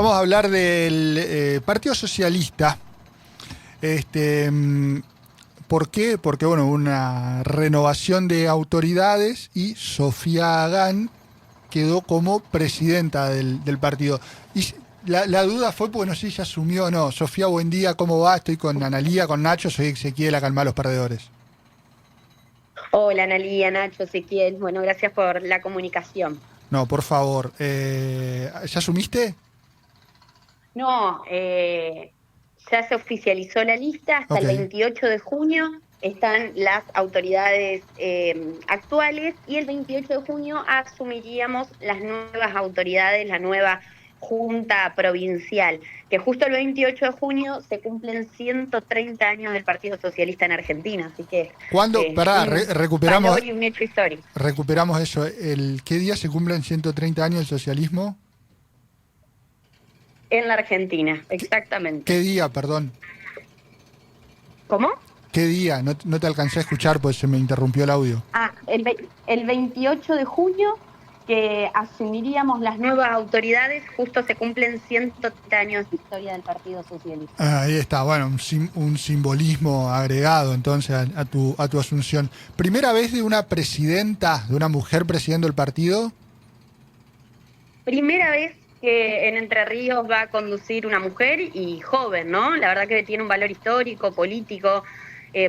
Vamos a hablar del Partido Socialista. Este, ¿Por qué? Porque bueno, una renovación de autoridades y Sofía Agán quedó como presidenta del partido. Y la duda fue, porque no sé si ya asumió o no. Sofía, buen día, ¿cómo va? Estoy con Analía, con Nacho, soy Ezequiel, a calmar los perdedores. Hola, Analía, Nacho, Ezequiel. Bueno, gracias por la comunicación. No, por favor. ¿Ya asumiste? No, ya se oficializó la lista. Hasta Ok. el 28 de junio están las autoridades actuales y el 28 de junio asumiríamos las nuevas autoridades, la nueva Junta Provincial, que justo el 28 de junio se cumplen 130 años del Partido Socialista en Argentina, así que ¿Cuándo? Pará, un recuperamos, valor y un hecho histórico. recuperamos eso. ¿Qué día se cumplen 130 años del socialismo? En la Argentina, ¿Qué, qué exactamente. día, perdón? ¿Cómo? ¿Qué día? No, no te alcancé a escuchar, pues se me interrumpió el audio. El 28 de junio, que asumiríamos las nuevas autoridades, justo se cumplen 130 años de historia del Partido Socialista. Ahí está, bueno, un simbolismo agregado entonces a tu asunción. ¿Primera vez de una presidenta, de una mujer presidiendo el partido? Primera vez que en Entre Ríos va a conducir una mujer y joven, ¿no? La verdad que tiene un valor histórico, político,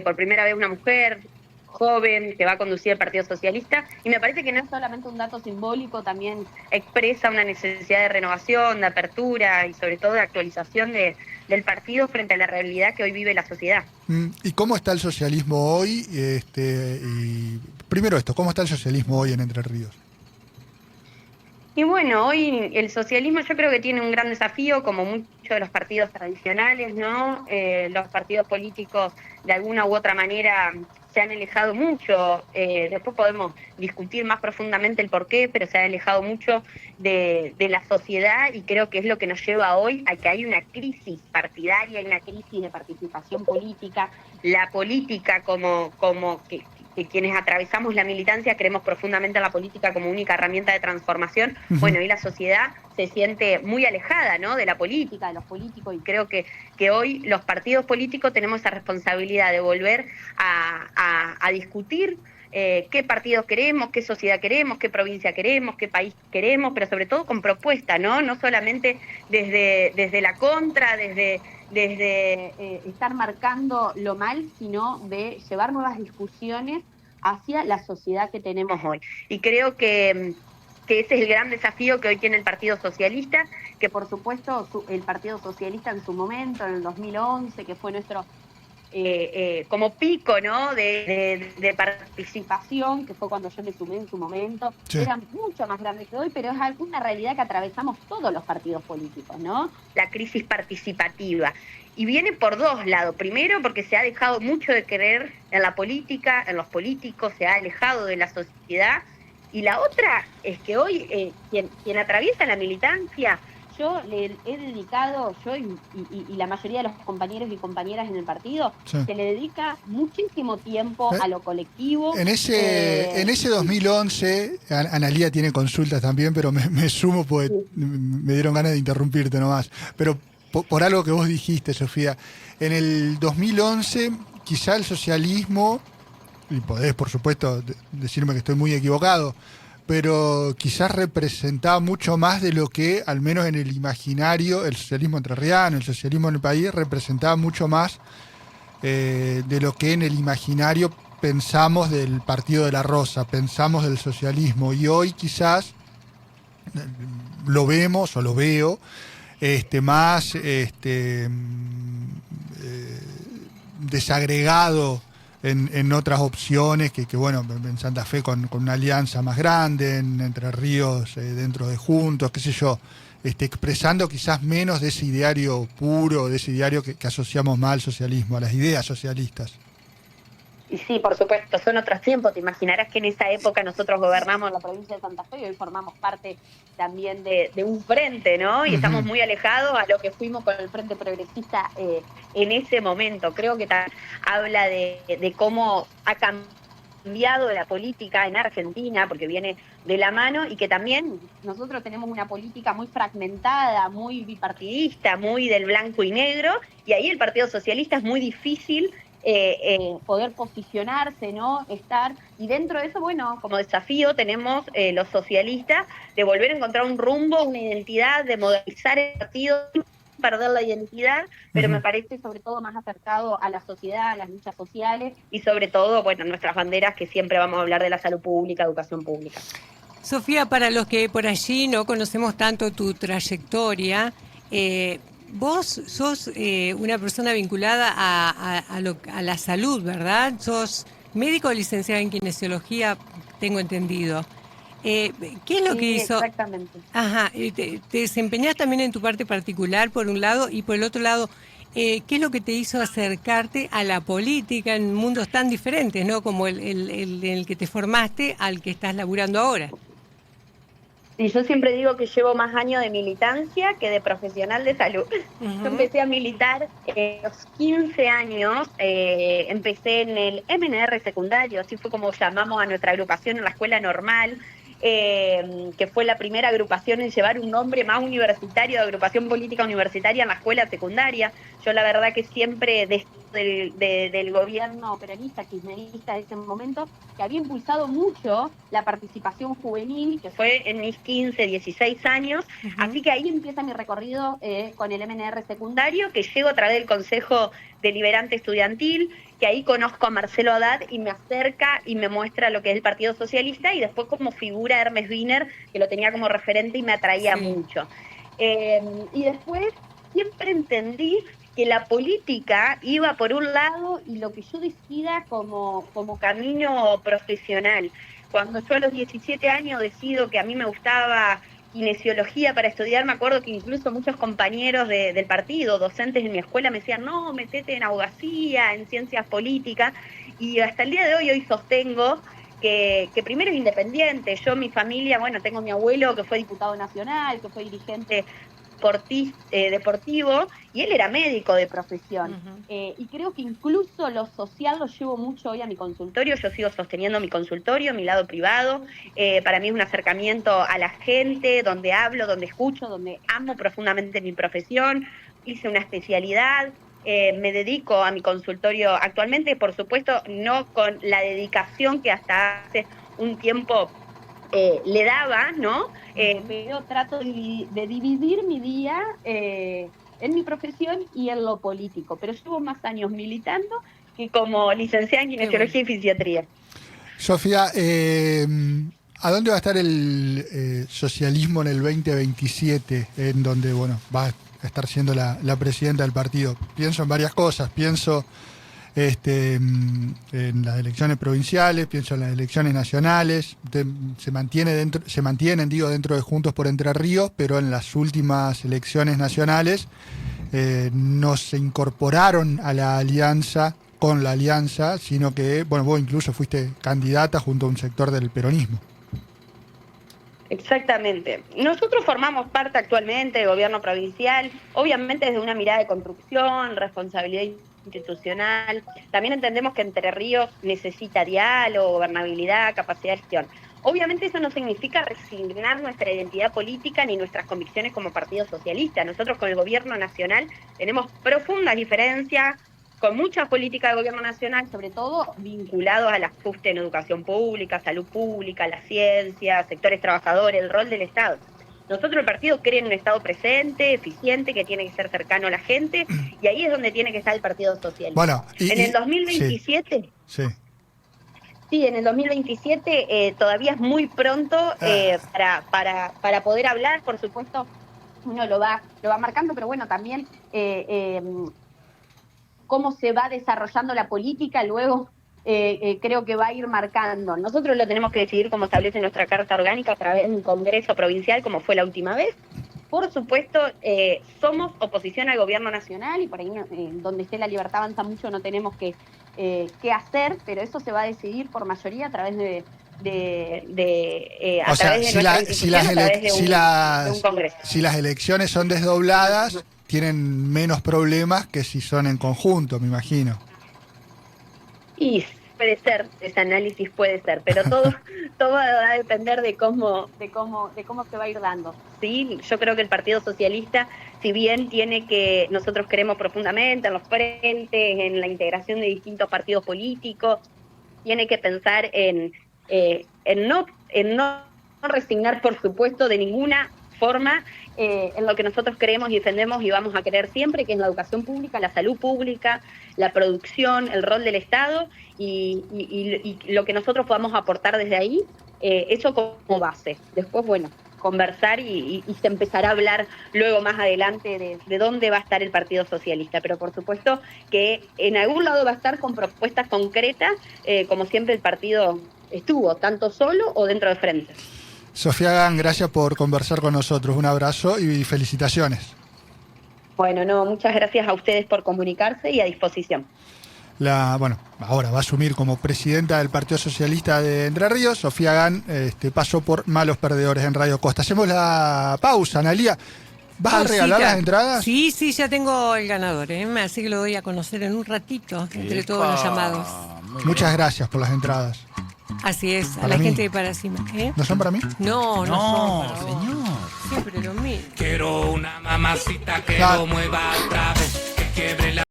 por primera vez una mujer joven que va a conducir el Partido Socialista, y me parece que no es solamente un dato simbólico, también expresa una necesidad de renovación, de apertura y sobre todo de actualización del partido frente a la realidad que hoy vive la sociedad. ¿Y cómo está el socialismo hoy? Y primero esto, ¿cómo está el socialismo hoy en Entre Ríos? Y bueno, hoy el socialismo yo creo que tiene un gran desafío, como muchos de los partidos tradicionales, ¿no? Los partidos políticos de alguna u otra manera se han alejado mucho, después podemos discutir más profundamente el porqué, pero se han alejado mucho de la sociedad y creo que es lo que nos lleva hoy a que hay una crisis partidaria, hay una crisis de participación política, la política como que quienes atravesamos la militancia creemos profundamente en la política como única herramienta de transformación. Ujú. Bueno, y la sociedad se siente muy alejada, ¿no?, de la política, de los políticos, y creo que hoy los partidos políticos tenemos esa responsabilidad de volver a discutir qué partidos queremos, qué sociedad queremos, qué provincia queremos, qué país queremos, pero sobre todo con propuesta, ¿no? No solamente desde la contra, desde estar marcando lo mal, sino de llevar nuevas discusiones hacia la sociedad que tenemos hoy. Y creo que ese es el gran desafío que hoy tiene el Partido Socialista, que por supuesto el Partido Socialista en su momento, en el 2011, que fue nuestro como pico, ¿no?, de participación, que fue cuando yo me sumé en su momento, Sí. era mucho más grande que hoy, pero es una realidad que atravesamos todos los partidos políticos, ¿no? La crisis participativa. Y viene por dos lados. Primero, porque se ha dejado mucho de creer en la política, en los políticos, se ha alejado de la sociedad. Y la otra es que hoy quien atraviesa la militancia, yo le he dedicado, yo y la mayoría de los compañeros y compañeras en el partido, Sí. se le dedica muchísimo tiempo Eh, a lo colectivo. en ese 2011, Analía tiene consultas también, pero me sumo porque me dieron ganas de interrumpirte nomás. Pero por algo que vos dijiste, Sofía, en el 2011 quizá el socialismo, y podés por supuesto decirme que estoy muy equivocado, pero quizás representaba mucho más de lo que, al menos en el imaginario, el socialismo entrerriano, el socialismo en el país, representaba mucho más de lo que en el imaginario pensamos del Partido de la Rosa, pensamos del socialismo. Y hoy quizás lo vemos o lo veo más desagregado en otras opciones que bueno, en Santa Fe con una alianza más grande, en Entre Ríos dentro de Juntos, qué sé yo, expresando quizás menos de ese ideario puro, de ese ideario que asociamos más al socialismo, a las ideas socialistas. Y sí, por supuesto, son otros tiempos. Te imaginarás que en esa época nosotros gobernamos la provincia de Santa Fe y hoy formamos parte también de un frente, ¿no? Y estamos Ujú. muy alejados a lo que fuimos con el Frente Progresista en ese momento. Creo que habla de cómo ha cambiado cambiado de la política en Argentina, porque viene de la mano, y que también nosotros tenemos una política muy fragmentada, muy bipartidista, muy del blanco y negro, y ahí el Partido Socialista es muy difícil poder posicionarse, ¿no? Estar, y dentro de eso, bueno, como desafío tenemos los socialistas de volver a encontrar un rumbo, una identidad, de modernizar el partido, perder la identidad, pero me parece sobre todo más acercado a la sociedad, a las luchas sociales y sobre todo, bueno, nuestras banderas, que siempre vamos a hablar de la salud pública, educación pública. Sofía, para los que por allí no conocemos tanto tu trayectoria, vos sos una persona vinculada a la salud, ¿verdad? Sos médico licenciado en kinesiología, tengo entendido. ¿Qué es lo que hizo? Exactamente. Ajá, te desempeñás también en tu parte particular, por un lado, y por el otro lado, ¿qué es lo que te hizo acercarte a la política en mundos tan diferentes, ¿no? Como en el que te formaste al que estás laburando ahora. Y yo siempre digo que llevo más años de militancia que de profesional de salud. Yo empecé a militar a los 15 años, empecé en el MNR secundario, así fue como llamamos a nuestra agrupación en la escuela normal, que fue la primera agrupación en llevar un nombre más universitario, de agrupación política universitaria en la escuela secundaria. Yo la verdad que siempre del gobierno peronista, kirchnerista de ese momento, que había impulsado mucho la participación juvenil, que fue en mis 15, 16 años, así que ahí empieza mi recorrido con el MNR secundario, que llego a través del Consejo Deliberante Estudiantil, que ahí conozco a Marcelo Haddad y me acerca y me muestra lo que es el Partido Socialista, y después como figura Hermes Wiener, que lo tenía como referente y me atraía mucho. Y después siempre entendí que la política iba por un lado y lo que yo decida como camino profesional. Cuando yo a los 17 años decido que a mí me gustaba kinesiología para estudiar, me acuerdo que incluso muchos compañeros del partido, docentes en mi escuela, me decían, no, metete en abogacía, en ciencias políticas, y hasta el día de hoy sostengo que primero es independiente. Yo, mi familia, bueno, tengo mi abuelo que fue diputado nacional, que fue dirigente deportivo, y él era médico de profesión. Y creo que incluso lo social lo llevo mucho hoy a mi consultorio. Yo sigo sosteniendo mi consultorio, mi lado privado. Para mí es un acercamiento a la gente, donde hablo, donde escucho, donde amo profundamente mi profesión. Hice una especialidad. Me dedico a mi consultorio actualmente, por supuesto, no con la dedicación que hasta hace un tiempo le daba, ¿no? Pero trato de dividir mi día en mi profesión y en lo político. Pero llevo más años militando que como licenciada en kinesiología y fisiatría. Sofía, ¿a dónde va a estar el socialismo en el 2027? En donde, bueno, va a estar siendo la presidenta del partido. Pienso en varias cosas. Pienso en las elecciones provinciales, pienso en las elecciones nacionales, se mantienen dentro de Juntos por Entre Ríos, pero en las últimas elecciones nacionales no se incorporaron a la alianza, con la alianza, sino que, bueno, vos incluso fuiste candidata junto a un sector del peronismo. Exactamente. Nosotros formamos parte actualmente del gobierno provincial, obviamente desde una mirada de construcción, responsabilidad institucional. También entendemos que Entre Ríos necesita diálogo, gobernabilidad, capacidad de gestión. Obviamente eso no significa resignar nuestra identidad política ni nuestras convicciones como Partido Socialista. Nosotros con el gobierno nacional tenemos profundas diferencias, con muchas políticas de gobierno nacional, sobre todo vinculados al ajuste en educación pública, salud pública, la ciencia, sectores trabajadores, el rol del Estado. Nosotros el partido cree en un Estado presente, eficiente, que tiene que ser cercano a la gente, y ahí es donde tiene que estar el Partido Socialista. Bueno, en el 2027... Sí. Sí, en el 2027 todavía es muy pronto para poder hablar, por supuesto, uno lo va marcando, pero bueno, también cómo se va desarrollando la política luego creo que va a ir marcando. Nosotros lo tenemos que decidir como establece nuestra Carta Orgánica a través de un Congreso Provincial, como fue la última vez. Por supuesto, somos oposición al gobierno nacional y por ahí donde esté La Libertad Avanza Mucho no tenemos que hacer, pero eso se va a decidir por mayoría a través de un Congreso. Si las elecciones son desdobladas, tienen menos problemas que si son en conjunto, me imagino. Y puede ser, ese análisis puede ser, pero todo va a depender de cómo se va a ir dando. Sí, yo creo que el Partido Socialista, si bien nosotros creemos profundamente en los frentes, en la integración de distintos partidos políticos, tiene que pensar en no resignar, por supuesto, de ninguna forma en lo que nosotros creemos y defendemos y vamos a querer siempre, que es la educación pública, la salud pública, la producción, el rol del Estado y lo que nosotros podamos aportar desde ahí, eso como base. Después, bueno, conversar y se empezará a hablar luego más adelante de dónde va a estar el Partido Socialista, pero por supuesto que en algún lado va a estar con propuestas concretas, como siempre el partido estuvo, tanto solo o dentro de frente. Sofía Gán, gracias por conversar con nosotros. Un abrazo y felicitaciones. Bueno, no, muchas gracias a ustedes por comunicarse y a disposición. Ahora va a asumir como presidenta del Partido Socialista de Entre Ríos. Sofía Gán pasó por Malos Perdedores en Radio Costa. Hacemos la pausa, Analía. ¿Vas a regalar las entradas? Sí, ya tengo el ganador, así que lo doy a conocer en un ratito, entre todos los llamados. Muchas gracias por las entradas. Así es, para a la mí. Gente de Paracima. ¿No son para mí? No son para vos. Señor. Siempre lo mismo. Quiero una mamacita que lo mueva otra vez, que quiebre la